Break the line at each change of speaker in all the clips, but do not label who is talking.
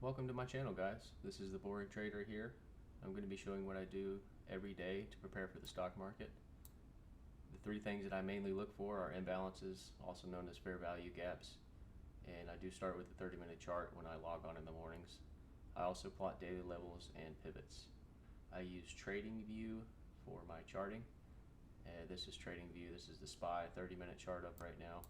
Welcome to my channel, guys. This is the Boring Trader here. I'm going to be showing what I do every day to prepare for the stock market. The three things that I mainly look for are imbalances, also known as fair value gaps, and I do start with the 30-minute chart when I log on in the mornings. I also plot daily levels and pivots. I use TradingView for my charting. This is TradingView. This is the SPY 30-minute chart up right now.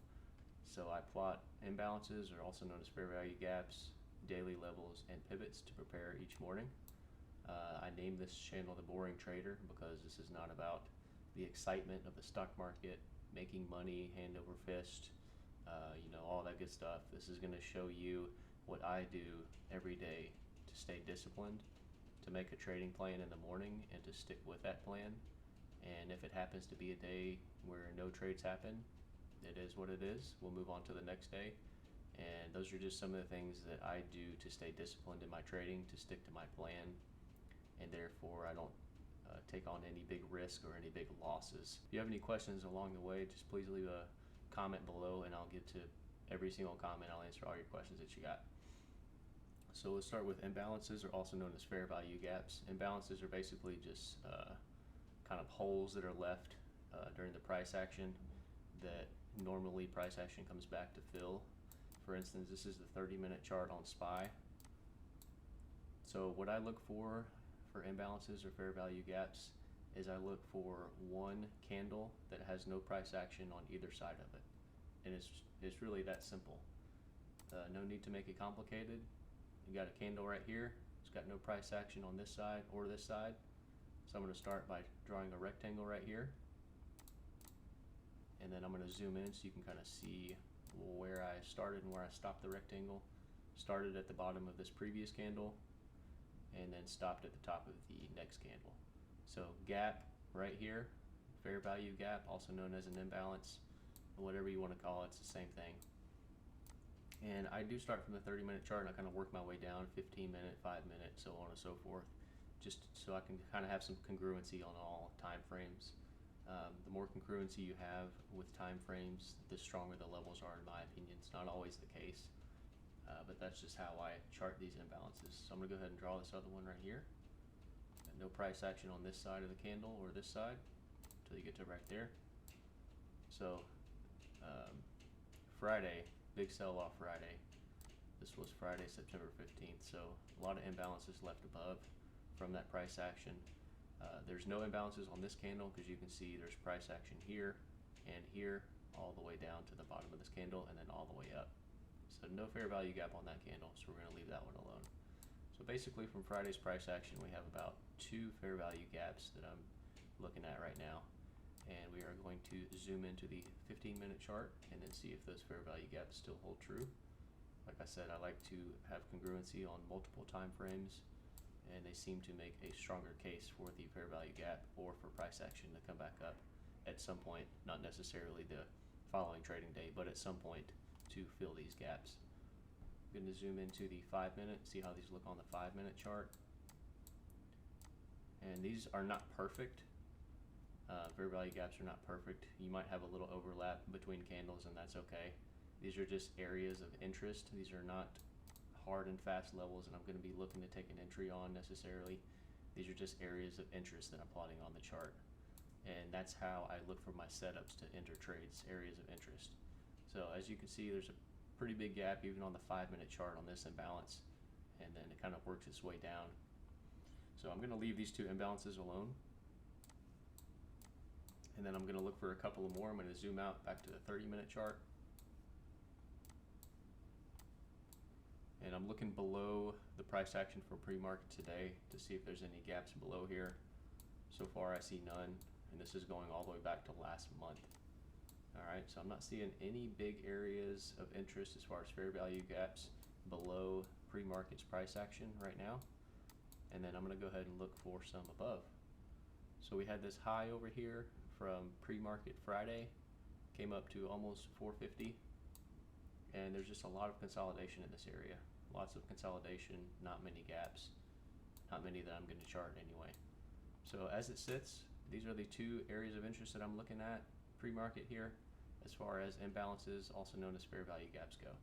So I plot imbalances, or also known as fair value gaps, daily levels, and pivots to prepare each morning. I named this channel The Boring Trader because this is not about the excitement of the stock market, making money hand over fist, all that good stuff. This is going to show you what I do every day to stay disciplined, to make a trading plan in the morning, and to stick with that plan. And if it happens to be a day where no trades happen, it is what it is. We'll move on to the next day. And those are just some of the things that I do to stay disciplined in my trading, to stick to my plan, and therefore I don't take on any big risk or any big losses. If you have any questions along the way, just please leave a comment below and I'll get to every single comment. I'll answer all your questions that you got. So let's start with imbalances, or also known as fair value gaps. Imbalances are basically just kind of holes that are left during the price action that normally price action comes back to fill. For instance, this is the 30-minute chart on SPY. So what I look for imbalances or fair value gaps is I look for one candle that has no price action on either side of it. And it's really that simple. No need to make it complicated. You got a candle right here. It's got no price action on this side or this side. So I'm going to start by drawing a rectangle right here. And then I'm going to zoom in so you can kind of see where I started and where I stopped the rectangle. Started at the bottom of this previous candle and then stopped at the top of the next candle. So gap right here, fair value gap, also known as an imbalance, whatever you want to call it, it's the same thing. And I do start from the 30-minute chart and I kind of work my way down, 15-minute, 5-minute, so on and so forth, just so I can kind of have some congruency on all time frames. The more congruency you have with time frames, the stronger the levels are, in my opinion. It's not always the case, but that's just how I chart these imbalances. So I'm going to go ahead and draw this other one right here. Got no price action on this side of the candle or this side until you get to right there. So Friday, big sell-off Friday. This was Friday, September 15th. So a lot of imbalances left above from that price action. There's no imbalances on this candle because you can see there's price action here and here, all the way down to the bottom of this candle and then all the way up. So no fair value gap on that candle, so we're going to leave that one alone. So basically from Friday's price action, we have about 2 fair value gaps that I'm looking at right now. And we are going to zoom into the 15-minute chart and then see if those fair value gaps still hold true. Like I said, I like to have congruency on multiple time frames, and they seem to make a stronger case for the fair value gap or for price action to come back up at some point, not necessarily the following trading day, but at some point to fill these gaps. I'm going to zoom into the 5-minute, see how these look on the 5-minute chart. And these are not perfect. Fair value gaps are not perfect. You might have a little overlap between candles, and that's okay. These are just areas of interest. These are not hard and fast levels and I'm going to be looking to take an entry on necessarily. These are just areas of interest that I'm plotting on the chart, and that's how I look for my setups to enter trades, areas of interest. So as you can see, there's a pretty big gap even on the 5-minute chart on this imbalance, and then it kind of works its way down. So I'm going to leave these 2 imbalances alone, and then I'm going to look for a couple of more. I'm going to zoom out back to the 30-minute chart. And I'm looking below the price action for pre-market today to see if there's any gaps below here. So far I see none, and this is going all the way back to last month. All right, so I'm not seeing any big areas of interest as far as fair value gaps below pre-market's price action right now. And then I'm gonna go ahead and look for some above. So we had this high over here from pre-market Friday, came up to almost 450. And there's just a lot of consolidation in this area. Lots of consolidation, not many gaps, not many that I'm going to chart anyway. So as it sits, these are the 2 areas of interest that I'm looking at pre-market here as far as imbalances, also known as fair value gaps, go.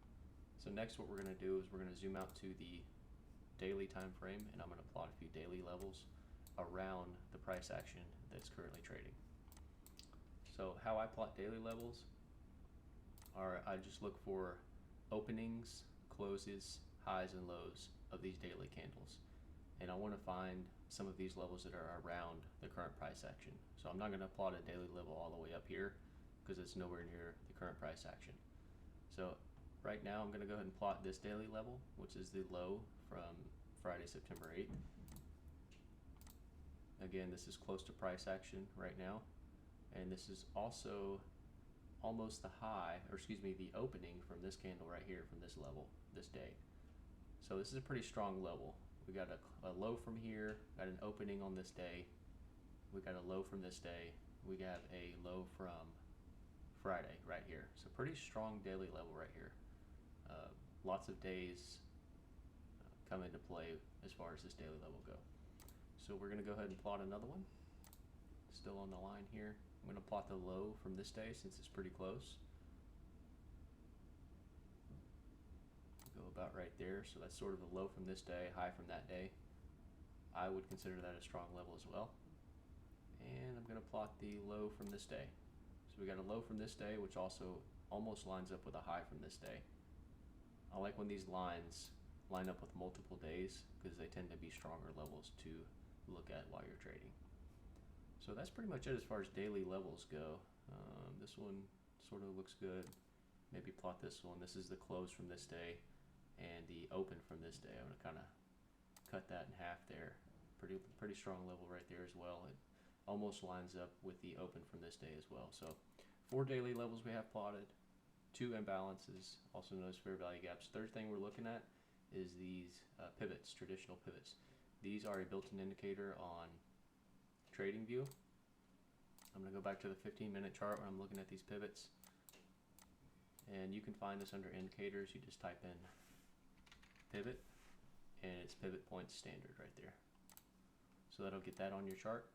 So next what we're going to do is we're going to zoom out to the daily time frame, and I'm going to plot a few daily levels around the price action that's currently trading. So how I plot daily levels are I just look for openings, closes, highs, and lows of these daily candles. And I want to find some of these levels that are around the current price action. So I'm not going to plot a daily level all the way up here because it's nowhere near the current price action. So right now I'm going to go ahead and plot this daily level, which is the low from Friday, September 8th. Again, this is close to price action right now. And this is also almost the high, or excuse me, the opening from this candle right here from this level, this day. So this is a pretty strong level. We got a low from here, got an opening on this day. We got a low from this day. We got a low from Friday right here. So pretty strong daily level right here. Lots of days come into play as far as this daily level go. So we're gonna go ahead and plot another one. Still on the line here. I'm gonna plot the low from this day since it's pretty close. Go about right there. So that's sort of the low from this day, high from that day. I would consider that a strong level as well. And I'm gonna plot the low from this day. So we got a low from this day, which also almost lines up with a high from this day. I like when these lines line up with multiple days because they tend to be stronger levels to look at while you're trading. So that's pretty much it as far as daily levels go. This one sort of looks good. Maybe plot this one. This is the close from this day and the open from this day. I'm gonna kind of cut that in half there. Pretty strong level right there as well. It almost lines up with the open from this day as well. So 4 daily levels we have plotted, 2 imbalances, also known as fair value gaps. Third thing we're looking at is these pivots, traditional pivots. These are a built-in indicator on TradingView. I'm going to go back to the 15-minute chart when I'm looking at these pivots. And you can find this under indicators. You just type in pivot, and it's pivot point standard right there. So that'll get that on your chart.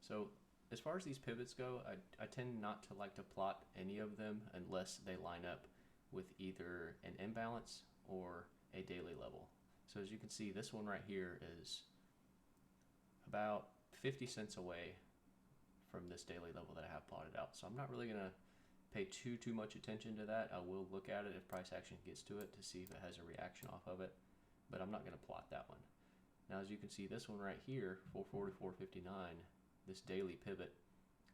So as far as these pivots go, I tend not to like to plot any of them unless they line up with either an imbalance or a daily level. So as you can see, this one right here is about 50 cents away from this daily level that I have plotted out. So I'm not really gonna pay too much attention to that. I will look at it if price action gets to it to see if it has a reaction off of it, but I'm not gonna plot that one. Now as you can see, this one right here, 444.59, this daily pivot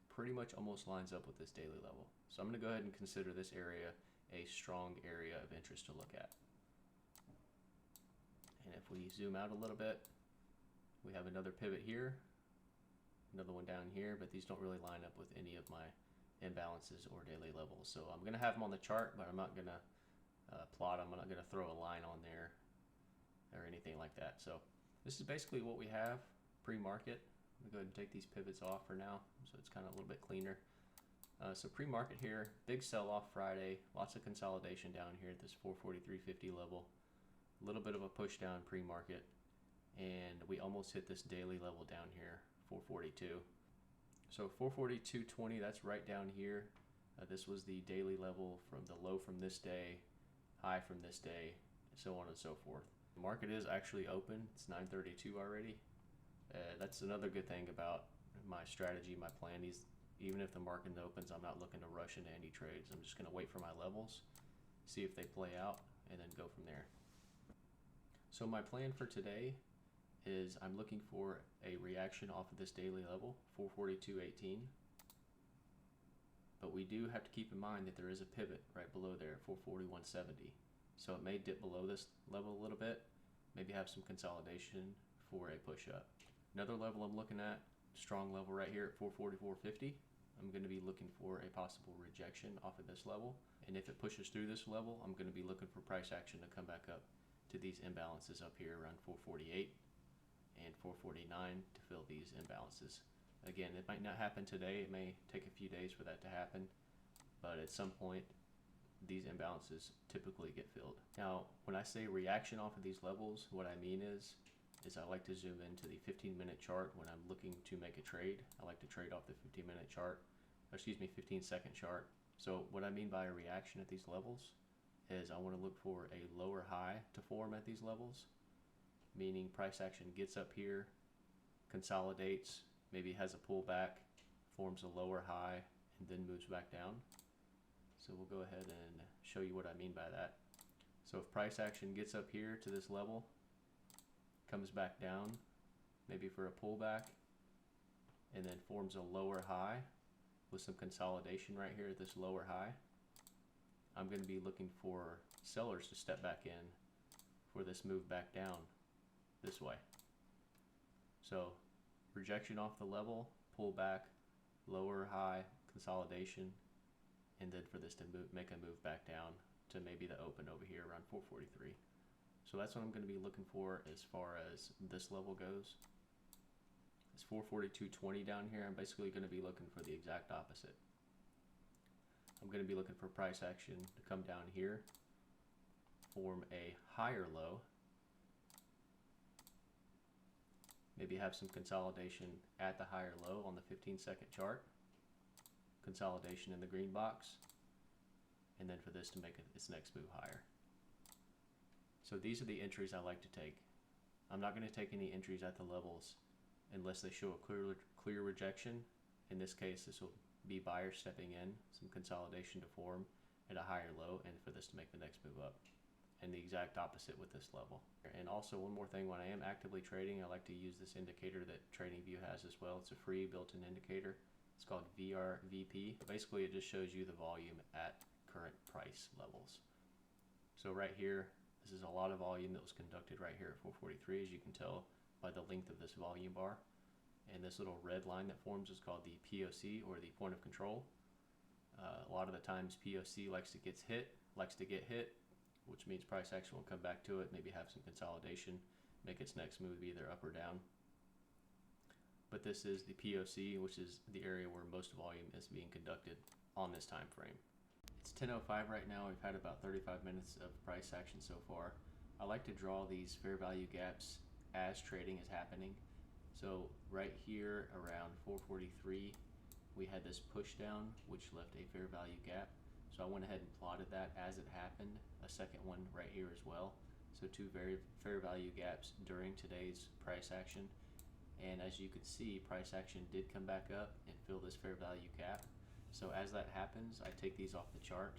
pretty much almost lines up with this daily level. So I'm going to go ahead and consider this area a strong area of interest to look at. And if we zoom out a little bit, we have another pivot here, another one down here, but these don't really line up with any of my imbalances or daily levels. So I'm going to have them on the chart, but I'm not going to plot them. I'm not going to throw a line on there or anything like that. So this is basically what we have pre-market. I'm going to go ahead and take these pivots off for now, so it's kind of a little bit cleaner. So pre-market here, big sell-off Friday, lots of consolidation down here at this 443.50 level, a little bit of a push down pre-market, and we almost hit this daily level down here, 442. So 442.20, that's right down here. This was the daily level from the low from this day, high from this day, so on and so forth. The market is actually open. It's 9:32 already. That's another good thing about my strategy, my plan. Even if the market opens, I'm not looking to rush into any trades. I'm just going to wait for my levels, see if they play out, and then go from there. So my plan for today is I'm looking for a reaction off of this daily level, 442.18. But we do have to keep in mind that there is a pivot right below there at 441.70. So it may dip below this level a little bit, maybe have some consolidation for a push up. Another level I'm looking at, strong level right here at 444.50. I'm going to be looking for a possible rejection off of this level. And if it pushes through this level, I'm going to be looking for price action to come back up to these imbalances up here around 448 and 449 to fill these imbalances. Again, it might not happen today. It may take a few days for that to happen. But at some point, these imbalances typically get filled. Now, when I say reaction off of these levels, what I mean is I like to zoom into the 15-minute chart when I'm looking to make a trade. I like to trade off the 15-minute chart, 15-second chart. So what I mean by a reaction at these levels is I want to look for a lower high to form at these levels, meaning price action gets up here, consolidates, maybe has a pullback, forms a lower high, and then moves back down. So we'll go ahead and show you what I mean by that. So if price action gets up here to this level, comes back down, maybe for a pullback, and then forms a lower high with some consolidation right here at this lower high, I'm going to be looking for sellers to step back in for this move back down this way. So rejection off the level, pullback, lower high, consolidation, and then for this to make a move back down to maybe the open over here around 443. So that's what I'm going to be looking for as far as this level goes. It's 442.20 down here. I'm basically going to be looking for the exact opposite. I'm going to be looking for price action to come down here, form a higher low, maybe have some consolidation at the higher low on the 15-second chart, consolidation in the green box, and then for this to make its next move higher. So these are the entries I like to take. I'm not going to take any entries at the levels unless they show a clear rejection. In this case, this will be buyers stepping in, some consolidation to form at a higher low, and for this to make the next move up. And the exact opposite with this level. And also one more thing, when I am actively trading, I like to use this indicator that TradingView has as well. It's a free built-in indicator. It's called VRVP. Basically, it just shows you the volume at current price levels. So right here, this is a lot of volume that was conducted right here at 443, as you can tell by the length of this volume bar. And this little red line that forms is called the POC, or the point of control. A lot of the times POC likes to get hit, which means price action will come back to it, maybe have some consolidation, make its next move either up or down. But this is the POC, which is the area where most volume is being conducted on this time frame. It's 10:05 right now. We've had about 35 minutes of price action so far. I like to draw these fair value gaps as trading is happening. So right here around 443, we had this push down, which left a fair value gap. So I went ahead and plotted that as it happened. A second one right here as well. So two very fair value gaps during today's price action. And as you could see, price action did come back up and fill this fair value gap. So as that happens, I take these off the chart.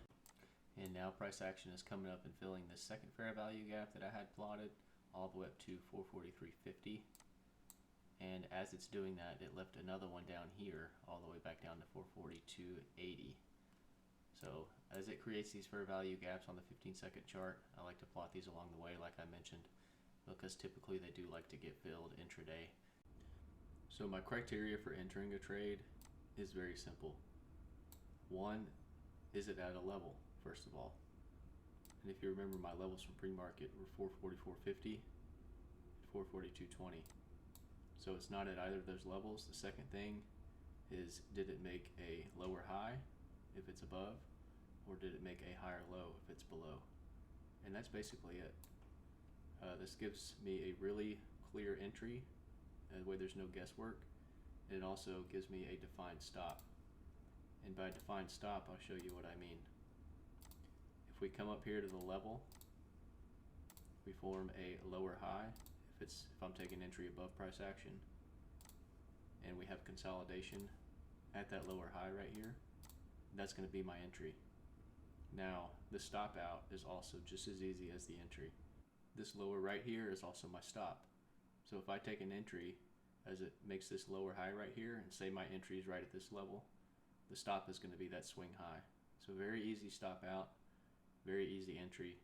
And now price action is coming up and filling this second fair value gap that I had plotted all the way up to 443.50. And as it's doing that, it left another one down here all the way back down to 442.80. So as it creates these fair value gaps on the 15-second chart, I like to plot these along the way like I mentioned, because typically they do like to get filled intraday. So my criteria for entering a trade is very simple. One, is it at a level, first of all? And if you remember, my levels from pre-market were 444.50, 442.20. So it's not at either of those levels. The second thing is, did it make a lower high if it's above, or did it make a higher low if it's below? And that's basically it. This gives me a really clear entry, that way there's no guesswork, and it also gives me a defined stop. And by defined stop, I'll show you what I mean. If we come up here to the level, we form a lower high if I'm taking entry above price action, and we have consolidation at that lower high right here, that's going to be my entry. Now the stop out is also just as easy as the entry. This lower right here is also my stop. So if I take an entry as it makes this lower high right here, and say my entry is right at this level, the stop is going to be that swing high. So very easy stop out, very easy entry,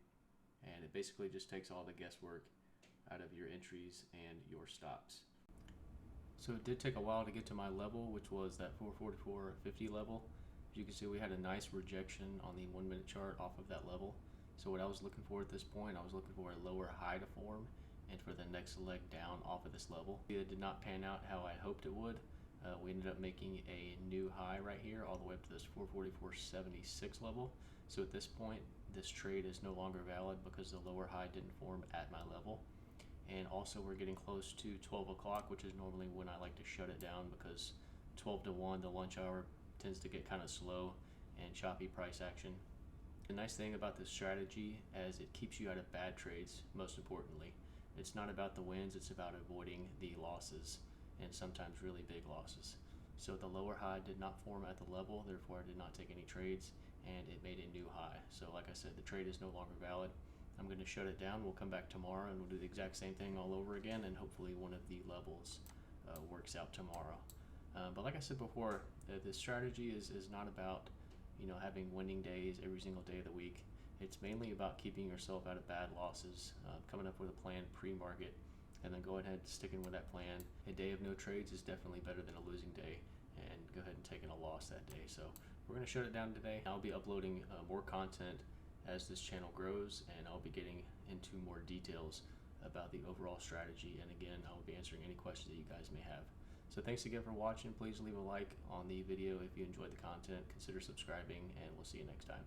and it basically just takes all the guesswork out of your entries and your stops. So it did take a while to get to my level, which was that 444.50 level. As you can see, we had a nice rejection on the 1 minute chart off of that level. So what I was looking for at this point, I was looking for a lower high to form and for the next leg down off of this level. It did not pan out how I hoped it would. We ended up making a new high right here all the way up to this 444.76 level. So at this point, this trade is no longer valid because the lower high didn't form at my level. And also we're getting close to 12 o'clock, which is normally when I like to shut it down, because 12 to 1, the lunch hour, tends to get kind of slow and choppy price action. The nice thing about this strategy is it keeps you out of bad trades, most importantly. It's not about the wins, it's about avoiding the losses, and sometimes really big losses. So the lower high did not form at the level, therefore I did not take any trades, and it made a new high. So like I said, the trade is no longer valid. I'm going to shut it down. We'll come back tomorrow and we'll do the exact same thing all over again, and hopefully one of the levels works out tomorrow. But like I said before, the strategy is not about having winning days every single day of the week. It's mainly about keeping yourself out of bad losses, coming up with a plan pre-market, and then go ahead sticking with that plan. A day of no trades is definitely better than a losing day, and go ahead and taking a loss that day. So we're going to shut it down today. I'll be uploading more content as this channel grows, and I'll be getting into more details about the overall strategy, and again, I will be answering any questions that you guys may have. So thanks again for watching. Please leave a like on the video if you enjoyed the content. Consider subscribing, and we'll see you next time.